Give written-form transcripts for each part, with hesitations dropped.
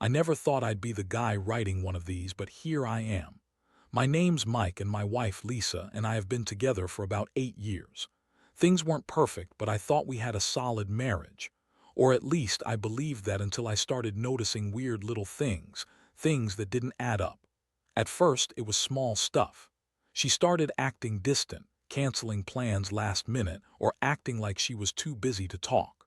I never thought I'd be the guy writing one of these, but here I am. My name's Mike and my wife Lisa and I have been together for about 8 years. Things weren't perfect, but I thought we had a solid marriage. Or at least I believed that until I started noticing weird little things, things that didn't add up. At first, it was small stuff. She started acting distant, canceling plans last minute, or acting like she was too busy to talk.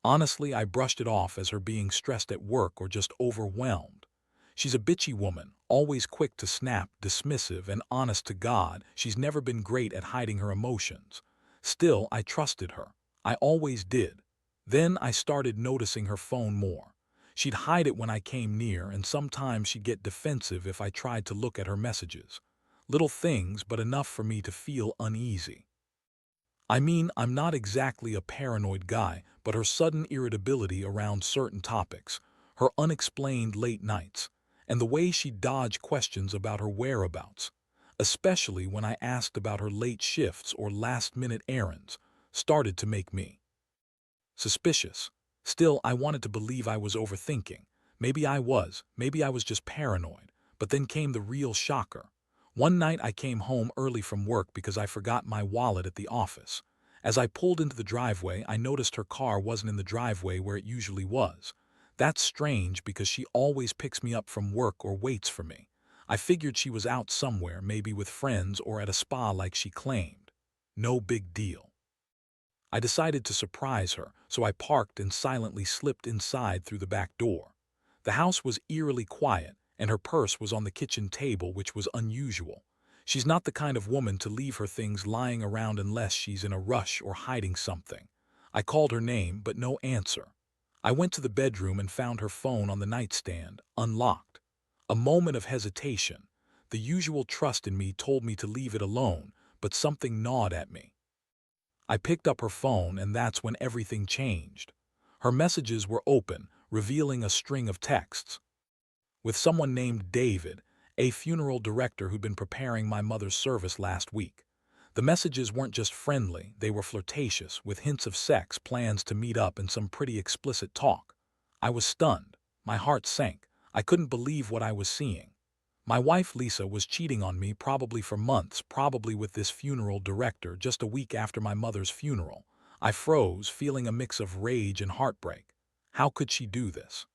Honestly, I brushed it off as her being stressed at work or just overwhelmed. She's a bitchy woman, always quick to snap, dismissive, and honest to God, she's never been great at hiding her emotions. Still, I trusted her. I always did. Then I started noticing her phone more. She'd hide it when I came near, and sometimes she'd get defensive if I tried to look at her messages. Little things, but enough for me to feel uneasy. I mean, I'm not exactly a paranoid guy, but her sudden irritability around certain topics, her unexplained late nights, and the way she dodged questions about her whereabouts, especially when I asked about her late shifts or last-minute errands, started to make me suspicious. Still, I wanted to believe I was overthinking. Maybe I was just paranoid. But then came the real shocker. One night I came home early from work because I forgot my wallet at the office. As I pulled into the driveway, I noticed her car wasn't in the driveway where it usually was. That's strange because she always picks me up from work or waits for me. I figured she was out somewhere, maybe with friends or at a spa like she claimed. No big deal. I decided to surprise her, so I parked and silently slipped inside through the back door. The house was eerily quiet, and her purse was on the kitchen table, which was unusual. She's not the kind of woman to leave her things lying around unless she's in a rush or hiding something. I called her name, but no answer. I went to the bedroom and found her phone on the nightstand, unlocked. A moment of hesitation. The usual trust in me told me to leave it alone, but something gnawed at me. I picked up her phone, and that's when everything changed. Her messages were open, revealing a string of texts with someone named David, a funeral director who'd been preparing my mother's service last week. The messages weren't just friendly, they were flirtatious, with hints of sex, plans to meet up, and some pretty explicit talk. I was stunned. My heart sank. I couldn't believe what I was seeing. My wife Lisa was cheating on me probably for months, probably with this funeral director just a week after my mother's funeral. I froze, feeling a mix of rage and heartbreak. How could she do this?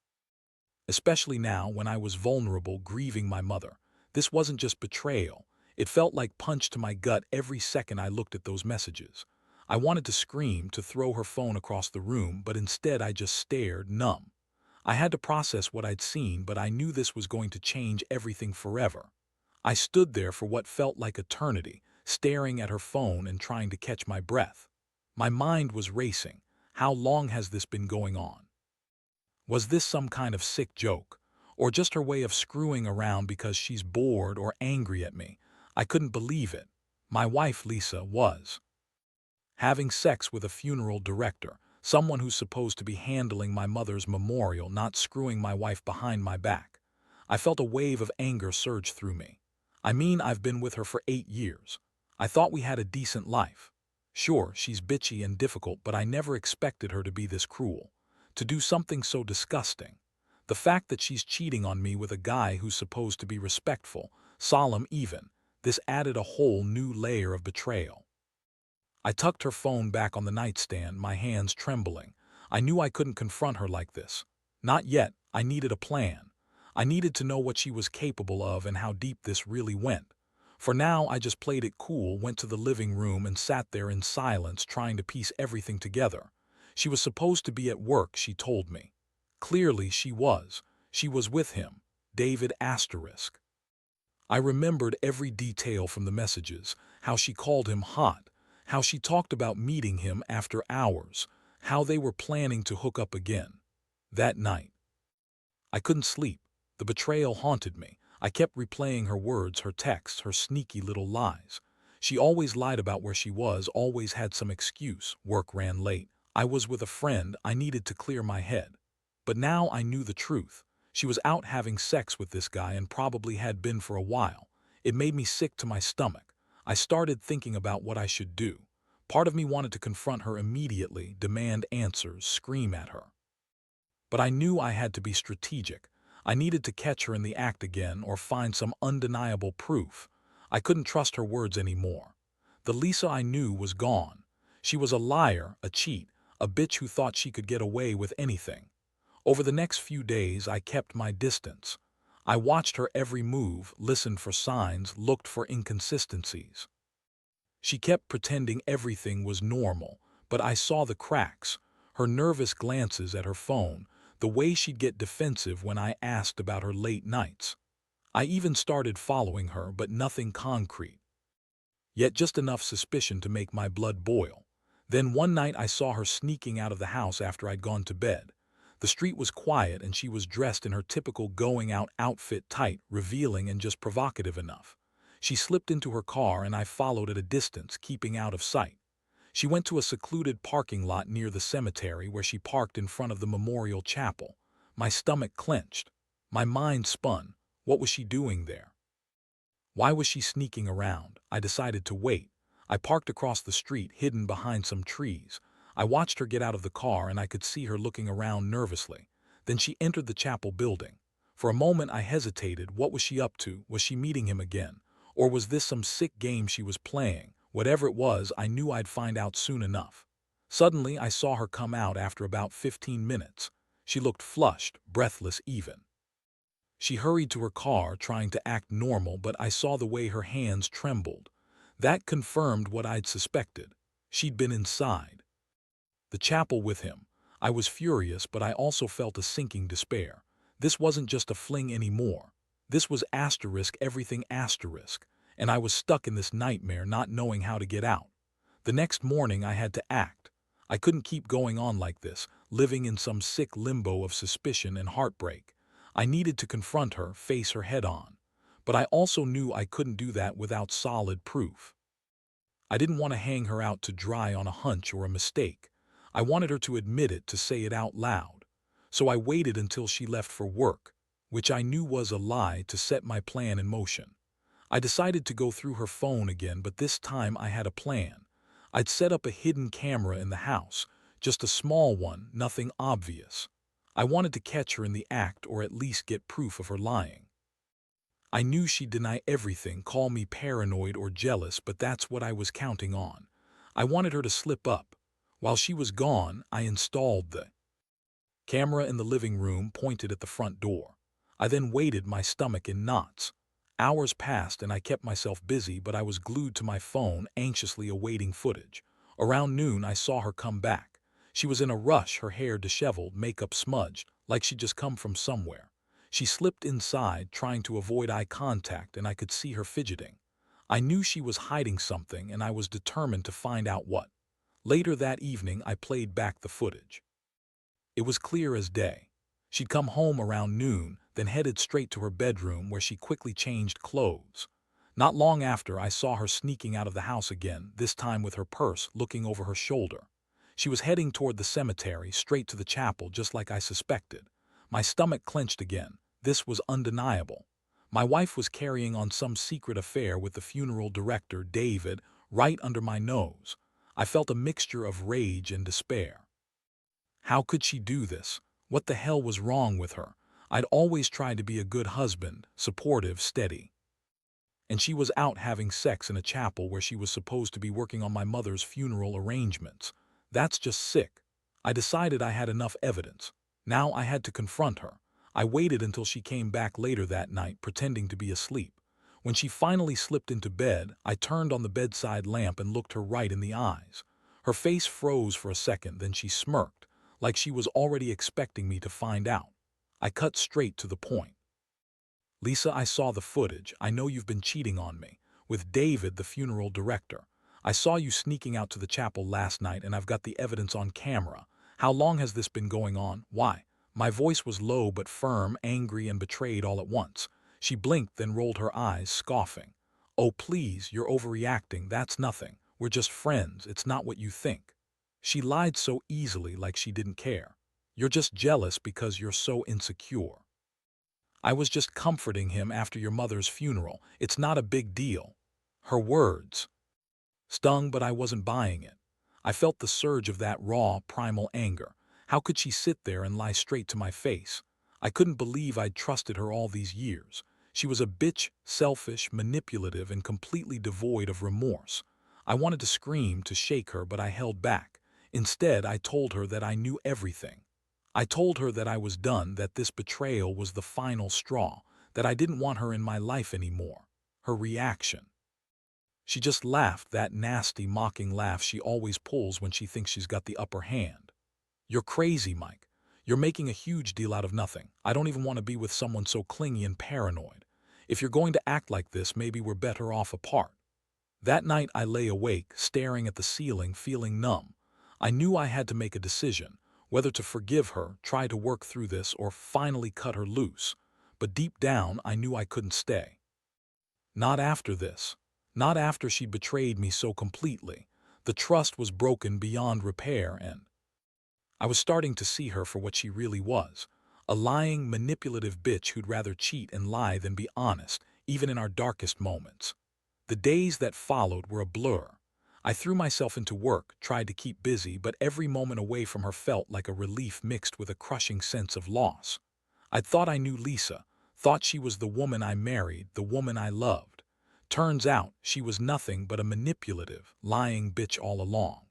Especially now when I was vulnerable, grieving my mother. This wasn't just betrayal. It felt like punch to my gut every second I looked at those messages. I wanted to scream, to throw her phone across the room, but instead I just stared, numb. I had to process what I'd seen, but I knew this was going to change everything forever. I stood there for what felt like eternity, staring at her phone and trying to catch my breath. My mind was racing. How long has this been going on? Was this some kind of sick joke? Or just her way of screwing around because she's bored or angry at me? I couldn't believe it. My wife, Lisa, was having sex with a funeral director, someone who's supposed to be handling my mother's memorial, not screwing my wife behind my back. I felt a wave of anger surge through me. I mean, I've been with her for 8 years. I thought we had a decent life. Sure, she's bitchy and difficult, but I never expected her to be this cruel, to do something so disgusting. The fact that she's cheating on me with a guy who's supposed to be respectful, solemn even, this added a whole new layer of betrayal. I tucked her phone back on the nightstand, my hands trembling. I knew I couldn't confront her like this. Not yet. I needed a plan. I needed to know what she was capable of and how deep this really went. For now, I just played it cool, went to the living room and sat there in silence, trying to piece everything together. She was supposed to be at work, she told me. Clearly she was. She was with him. David asterisk. I remembered every detail from the messages, how she called him hot, how she talked about meeting him after hours, how they were planning to hook up again. That night, I couldn't sleep. The betrayal haunted me. I kept replaying her words, her texts, her sneaky little lies. She always lied about where she was, always had some excuse. Work ran late. I was with a friend. I needed to clear my head. But now I knew the truth. She was out having sex with this guy and probably had been for a while. It made me sick to my stomach. I started thinking about what I should do. Part of me wanted to confront her immediately, demand answers, scream at her. But I knew I had to be strategic. I needed to catch her in the act again or find some undeniable proof. I couldn't trust her words anymore. The Lisa I knew was gone. She was a liar, a cheat, a bitch who thought she could get away with anything. Over the next few days, I kept my distance. I watched her every move, listened for signs, looked for inconsistencies. She kept pretending everything was normal, but I saw the cracks, her nervous glances at her phone, the way she'd get defensive when I asked about her late nights. I even started following her, but nothing concrete. Yet just enough suspicion to make my blood boil. Then one night I saw her sneaking out of the house after I'd gone to bed. The street was quiet and she was dressed in her typical going-out outfit, tight, revealing and just provocative enough. She slipped into her car and I followed at a distance, keeping out of sight. She went to a secluded parking lot near the cemetery where she parked in front of the memorial chapel. My stomach clenched. My mind spun. What was she doing there? Why was she sneaking around? I decided to wait. I parked across the street, hidden behind some trees. I watched her get out of the car and I could see her looking around nervously. Then she entered the chapel building. For a moment I hesitated. What was she up to? Was she meeting him again? Or was this some sick game she was playing? Whatever it was, I knew I'd find out soon enough. Suddenly, I saw her come out after about 15 minutes. She looked flushed, breathless even. She hurried to her car, trying to act normal, but I saw the way her hands trembled. That confirmed what I'd suspected. She'd been inside the chapel with him. I was furious, but I also felt a sinking despair. This wasn't just a fling anymore. This was asterisk everything asterisk, and I was stuck in this nightmare not knowing how to get out. The next morning I had to act. I couldn't keep going on like this, living in some sick limbo of suspicion and heartbreak. I needed to confront her, face her head on. But I also knew I couldn't do that without solid proof. I didn't want to hang her out to dry on a hunch or a mistake. I wanted her to admit it, to say it out loud. So I waited until she left for work, which I knew was a lie, to set my plan in motion. I decided to go through her phone again, but this time I had a plan. I'd set up a hidden camera in the house, just a small one, nothing obvious. I wanted to catch her in the act, or at least get proof of her lying. I knew she'd deny everything, call me paranoid or jealous, but that's what I was counting on. I wanted her to slip up. While she was gone, I installed the camera in the living room, pointed at the front door. I then waited, my stomach in knots. Hours passed and I kept myself busy, but I was glued to my phone, anxiously awaiting footage. Around noon, I saw her come back. She was in a rush, her hair disheveled, makeup smudged, like she'd just come from somewhere. She slipped inside, trying to avoid eye contact, and I could see her fidgeting. I knew she was hiding something, and I was determined to find out what. Later that evening, I played back the footage. It was clear as day. She'd come home around noon, then headed straight to her bedroom where she quickly changed clothes. Not long after, I saw her sneaking out of the house again, this time with her purse, looking over her shoulder. She was heading toward the cemetery, straight to the chapel, just like I suspected. My stomach clenched again. This was undeniable. My wife was carrying on some secret affair with the funeral director, David, right under my nose. I felt a mixture of rage and despair. How could she do this? What the hell was wrong with her? I'd always tried to be a good husband, supportive, steady. And she was out having sex in a chapel where she was supposed to be working on my mother's funeral arrangements. That's just sick. I decided I had enough evidence. Now I had to confront her. I waited until she came back later that night, pretending to be asleep. When she finally slipped into bed, I turned on the bedside lamp and looked her right in the eyes. Her face froze for a second, then she smirked, like she was already expecting me to find out. I cut straight to the point. Lisa, I saw the footage. I know you've been cheating on me. With David, the funeral director. I saw you sneaking out to the chapel last night, and I've got the evidence on camera. How long has this been going on? Why? My voice was low but firm, angry and betrayed all at once. She blinked, then rolled her eyes, scoffing. Oh, please, you're overreacting. That's nothing. We're just friends. It's not what you think. She lied so easily, like she didn't care. You're just jealous because you're so insecure. I was just comforting him after your mother's funeral. It's not a big deal. Her words stung, but I wasn't buying it. I felt the surge of that raw, primal anger. How could she sit there and lie straight to my face? I couldn't believe I'd trusted her all these years. She was a bitch, selfish, manipulative, and completely devoid of remorse. I wanted to scream, to shake her, but I held back. Instead, I told her that I knew everything. I told her that I was done, that this betrayal was the final straw, that I didn't want her in my life anymore. Her reaction. She just laughed, that nasty, mocking laugh she always pulls when she thinks she's got the upper hand. "You're crazy, Mike. You're making a huge deal out of nothing. I don't even want to be with someone so clingy and paranoid. If you're going to act like this, maybe we're better off apart." That night I lay awake, staring at the ceiling, feeling numb. I knew I had to make a decision, whether to forgive her, try to work through this, or finally cut her loose. But deep down, I knew I couldn't stay. Not after this. Not after she'd betrayed me so completely. The trust was broken beyond repair, and I was starting to see her for what she really was. A lying, manipulative bitch who'd rather cheat and lie than be honest, even in our darkest moments. The days that followed were a blur. I threw myself into work, tried to keep busy, but every moment away from her felt like a relief mixed with a crushing sense of loss. I thought I knew Lisa, thought she was the woman I married, the woman I loved. Turns out she was nothing but a manipulative, lying bitch all along.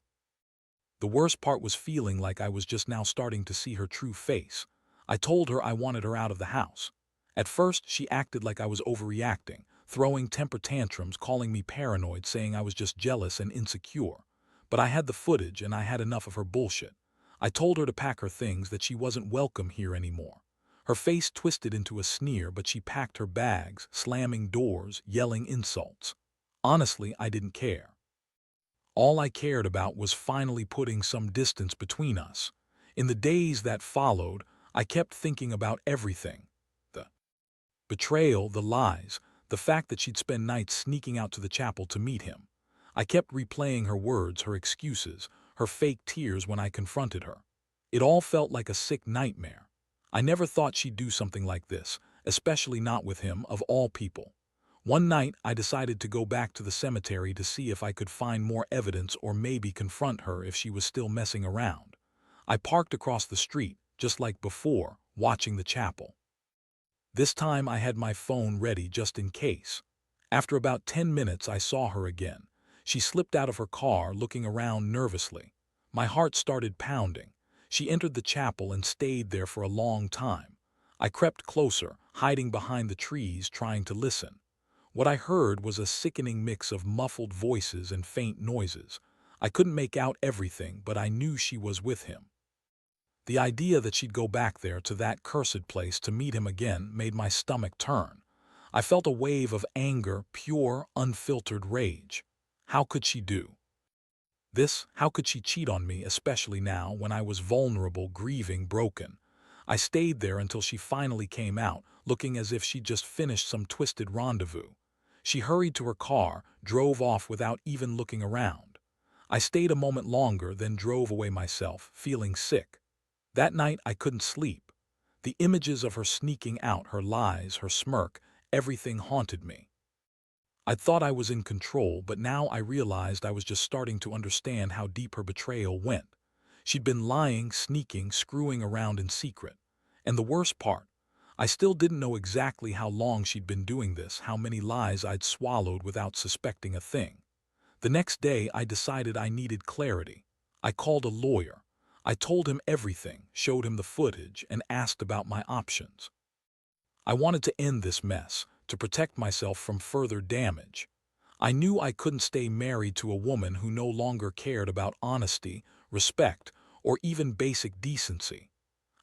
The worst part was feeling like I was just now starting to see her true face. I told her I wanted her out of the house. At first, she acted like I was overreacting, throwing temper tantrums, calling me paranoid, saying I was just jealous and insecure. But I had the footage and I had enough of her bullshit. I told her to pack her things, that she wasn't welcome here anymore. Her face twisted into a sneer, but she packed her bags, slamming doors, yelling insults. Honestly, I didn't care. All I cared about was finally putting some distance between us. In the days that followed, I kept thinking about everything. The betrayal, the lies, the fact that she'd spend nights sneaking out to the chapel to meet him. I kept replaying her words, her excuses, her fake tears when I confronted her. It all felt like a sick nightmare. I never thought she'd do something like this, especially not with him, of all people. One night, I decided to go back to the cemetery to see if I could find more evidence or maybe confront her if she was still messing around. I parked across the street, just like before, watching the chapel. This time I had my phone ready just in case. After about 10 minutes, I saw her again. She slipped out of her car, looking around nervously. My heart started pounding. She entered the chapel and stayed there for a long time. I crept closer, hiding behind the trees, trying to listen. What I heard was a sickening mix of muffled voices and faint noises. I couldn't make out everything, but I knew she was with him. The idea that she'd go back there to that cursed place to meet him again made my stomach turn. I felt a wave of anger, pure, unfiltered rage. How could she do this? How could she cheat on me, especially now when I was vulnerable, grieving, broken? I stayed there until she finally came out, looking as if she'd just finished some twisted rendezvous. She hurried to her car, drove off without even looking around. I stayed a moment longer, then drove away myself, feeling sick. That night I couldn't sleep. The images of her sneaking out, her lies, her smirk, everything haunted me. I thought I was in control, but now I realized I was just starting to understand how deep her betrayal went. She'd been lying, sneaking, screwing around in secret. And the worst part, I still didn't know exactly how long she'd been doing this, how many lies I'd swallowed without suspecting a thing. The next day, I decided I needed clarity. I called a lawyer. I told him everything, showed him the footage, and asked about my options. I wanted to end this mess, to protect myself from further damage. I knew I couldn't stay married to a woman who no longer cared about honesty, respect, or even basic decency.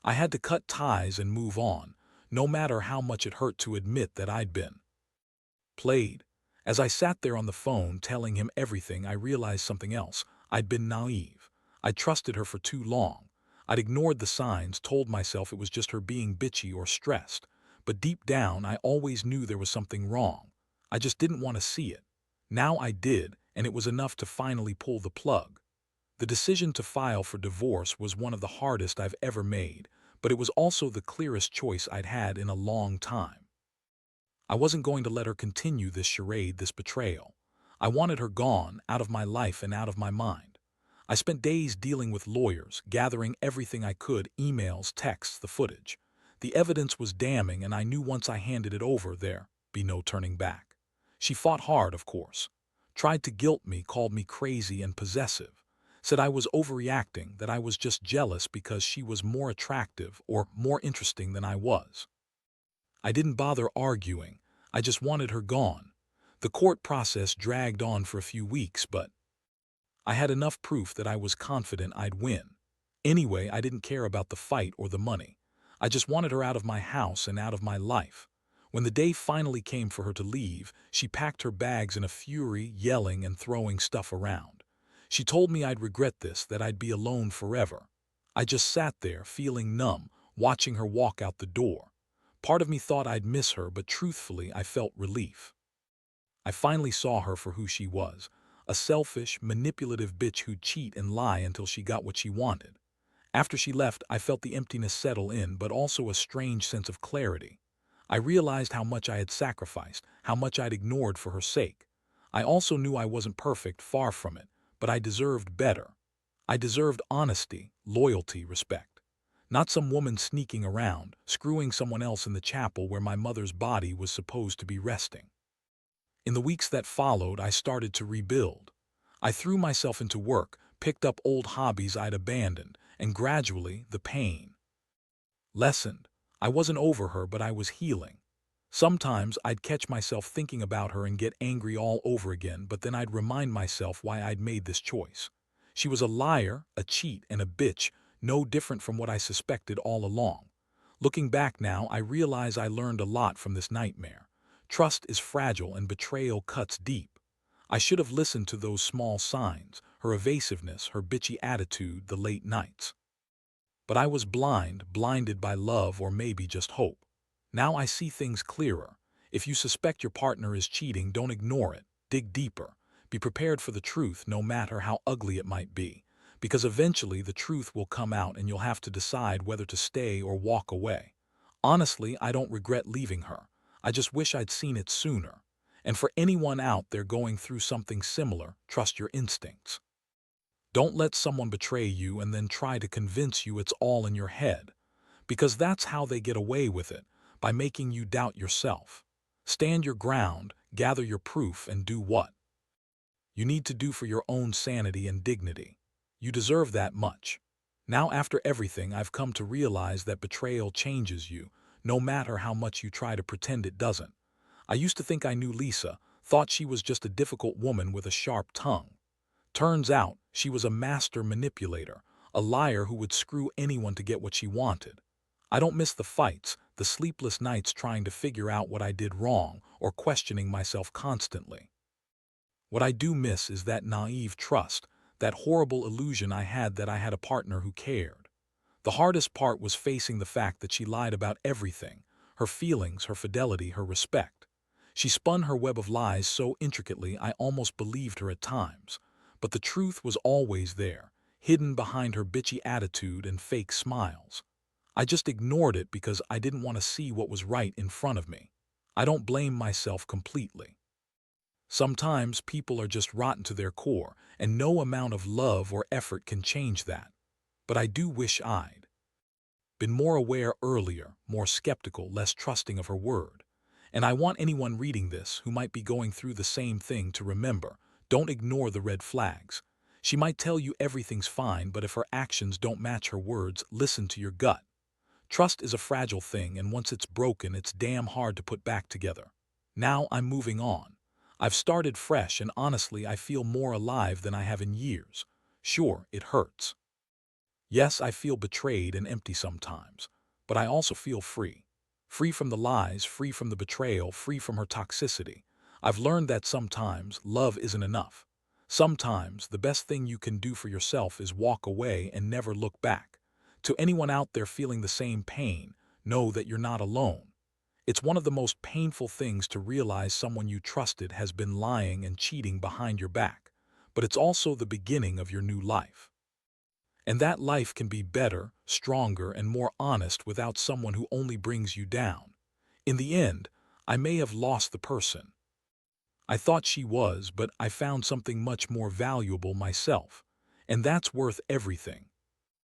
I had to cut ties and move on, no matter how much it hurt to admit that I'd been played. As I sat there on the phone telling him everything, I realized something else. I'd been naive. I'd trusted her for too long. I'd ignored the signs, told myself it was just her being bitchy or stressed. But deep down, I always knew there was something wrong. I just didn't want to see it. Now I did, and it was enough to finally pull the plug. The decision to file for divorce was one of the hardest I've ever made, but it was also the clearest choice I'd had in a long time. I wasn't going to let her continue this charade, this betrayal. I wanted her gone, out of my life and out of my mind. I spent days dealing with lawyers, gathering everything I could, emails, texts, the footage. The evidence was damning, and I knew once I handed it over, there'd be no turning back. She fought hard, of course. Tried to guilt me, called me crazy and possessive. Said I was overreacting, that I was just jealous because she was more attractive or more interesting than I was. I didn't bother arguing. I just wanted her gone. The court process dragged on for a few weeks, but I had enough proof that I was confident I'd win. Anyway, I didn't care about the fight or the money. I just wanted her out of my house and out of my life. When the day finally came for her to leave, she packed her bags in a fury, yelling and throwing stuff around. She told me I'd regret this, that I'd be alone forever. I just sat there, feeling numb, watching her walk out the door. Part of me thought I'd miss her, but truthfully, I felt relief. I finally saw her for who she was, a selfish, manipulative bitch who'd cheat and lie until she got what she wanted. After she left, I felt the emptiness settle in, but also a strange sense of clarity. I realized how much I had sacrificed, how much I'd ignored for her sake. I also knew I wasn't perfect, far from it, but I deserved better. I deserved honesty, loyalty, respect. Not some woman sneaking around, screwing someone else in the chapel where my mother's body was supposed to be resting. In the weeks that followed, I started to rebuild. I threw myself into work, picked up old hobbies I'd abandoned, and gradually the pain lessened. I wasn't over her, but I was healing. Sometimes I'd catch myself thinking about her and get angry all over again, but then I'd remind myself why I'd made this choice. She was a liar, a cheat, and a bitch, no different from what I suspected all along. Looking back now, I realize I learned a lot from this nightmare. Trust is fragile and betrayal cuts deep. I should have listened to those small signs, her evasiveness, her bitchy attitude, the late nights. But I was blinded by love or maybe just hope. Now I see things clearer. If you suspect your partner is cheating, don't ignore it. Dig deeper. Be prepared for the truth, no matter how ugly it might be. Because eventually the truth will come out and you'll have to decide whether to stay or walk away. Honestly, I don't regret leaving her. I just wish I'd seen it sooner. And for anyone out there going through something similar, trust your instincts. Don't let someone betray you and then try to convince you it's all in your head, because that's how they get away with it, by making you doubt yourself. Stand your ground, gather your proof, and do what you need to do for your own sanity and dignity. You deserve that much. Now, after everything, I've come to realize that betrayal changes you, no matter how much you try to pretend it doesn't. I used to think I knew Lisa, thought she was just a difficult woman with a sharp tongue. Turns out, she was a master manipulator, a liar who would screw anyone to get what she wanted. I don't miss the fights, the sleepless nights trying to figure out what I did wrong or questioning myself constantly. What I do miss is that naive trust, that horrible illusion I had that I had a partner who cared. The hardest part was facing the fact that she lied about everything, her feelings, her fidelity, her respect. She spun her web of lies so intricately I almost believed her at times. But the truth was always there, hidden behind her bitchy attitude and fake smiles. I just ignored it because I didn't want to see what was right in front of me. I don't blame myself completely. Sometimes people are just rotten to their core, and no amount of love or effort can change that. But I do wish I'd been more aware earlier, more skeptical, less trusting of her word. And I want anyone reading this who might be going through the same thing to remember, don't ignore the red flags. She might tell you everything's fine, but if her actions don't match her words, listen to your gut. Trust is a fragile thing, and once it's broken, it's damn hard to put back together. Now I'm moving on. I've started fresh, and honestly, I feel more alive than I have in years. Sure, it hurts. Yes, I feel betrayed and empty sometimes, but I also feel free. Free from the lies, free from the betrayal, free from her toxicity. I've learned that sometimes love isn't enough. Sometimes the best thing you can do for yourself is walk away and never look back. To anyone out there feeling the same pain, know that you're not alone. It's one of the most painful things to realize someone you trusted has been lying and cheating behind your back, but it's also the beginning of your new life. And that life can be better, stronger, and more honest without someone who only brings you down. In the end, I may have lost the person I thought she was, but I found something much more valuable myself. And that's worth everything.